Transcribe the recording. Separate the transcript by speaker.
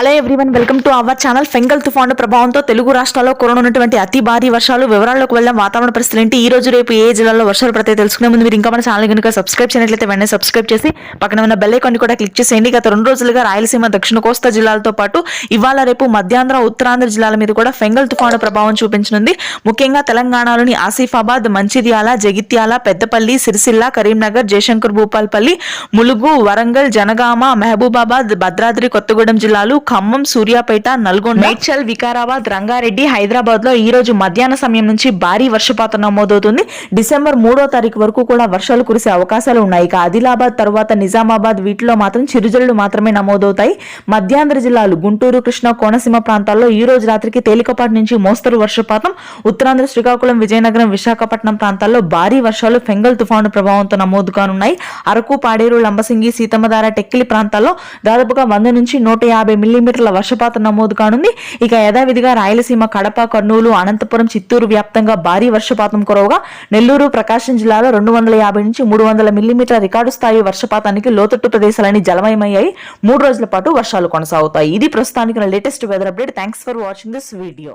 Speaker 1: Hello everyone, welcome to our channel. Fengal తుఫాను ప్రభావంతో తెలుగు రాష్ట్రాల్లో కురనున్నటువంటి అతి భారీ వర్షాలు వివరాల్లోకి వెళ్దాం. వాతావరణ పరిస్థితులు ఏంటి, ఈ రోజు రేపు ఏ జిల్లాలో వర్షాలు పడతాయి తెలుసుకునే ముందు మీరు ఇంకా మన ఛానల్ కనుక సబ్స్క్రైబ్ చేయనట్లయితే వెంటనే సబ్స్క్రైబ్ చేసి పక్కన ఉన్న బెల్ ఐకాన్ కూడా క్లిక్ చేసేయండి. గత 2 రోజులుగా రాయలసీమ, దక్షిణ కోస్తా జిల్లాలతో పాటు ఇవాళ రేపు మధ్యాంధ్ర, ఉత్తరాంధ్ర జిల్లాల మీద కూడా ఫెంగల్ తుఫాను ప్రభావం చూపించనుంది. ముఖ్యంగా తెలంగాణలోని ఆసిఫాబాద్, మంచిర్యాల, జగిత్యాల, పెద్దపల్లి, సిరిసిల్ల, కరీంనగర్, జయశంకర్ భూపాల్పల్లి, ములుగు, వరంగల్, జనగామ, మహబూబాబాద్, భద్రాద్రి కొత్తగూడెం జిల్లాలు, ఖమ్మం, సూర్యాపేట, నల్గొండ, మేడ్చల్, వికారాబాద్, రంగారెడ్డి, హైదరాబాద్ లో ఈ రోజు మధ్యాహ్న సమయం నుంచి భారీ వర్షపాతం నమోదవుతుంది. డిసెంబర్ 3వ తారీఖు వరకు కూడా వర్షాలు కురిసే అవకాశాలు ఉన్నాయి. ఇక ఆదిలాబాద్ తర్వాత నిజామాబాద్ వీటిలో మాత్రం చిరుజల్లులు మాత్రమే నమోదవుతాయి. మధ్యాంధ్ర జిల్లాలు గుంటూరు, కృష్ణా, కోనసీమ ప్రాంతాల్లో ఈ రోజు రాత్రికి తేలికపాటి నుంచి మోస్తరు వర్షపాతం, ఉత్తరాంధ్ర శ్రీకాకుళం, విజయనగరం, విశాఖపట్నం ప్రాంతాల్లో భారీ వర్షాలు ఫెంగల్ తుఫాను ప్రభావంతో నమోదు కానున్నాయి. అరకు, పాడేరు, లంబసింగి, సీతమ్మధార, టెక్కిలి ప్రాంతాల్లో దాదాపుగా 100 నుంచి 150 మిల్లీమీటర్ల వర్షపాతం నమోదు కానుంది. ఇక యథావిధిగా రాయలసీమ, కడప, కర్నూలు, అనంతపురం, చిత్తూరు వ్యాప్తంగా భారీ వర్షపాతం కురవగా నెల్లూరు, ప్రకాశం జిల్లాలో 250 నుంచి 300 మిల్లీమీటర్ల రికార్డు స్థాయి వర్షపాతానికి లోతట్టు ప్రదేశాలన్నీ జలమయమయ్యాయి. 3 రోజుల పాటు వర్షాలు కొనసాగుతాయి. ఇది ప్రస్తుతానికి latest weather update. Thanks for watching this video.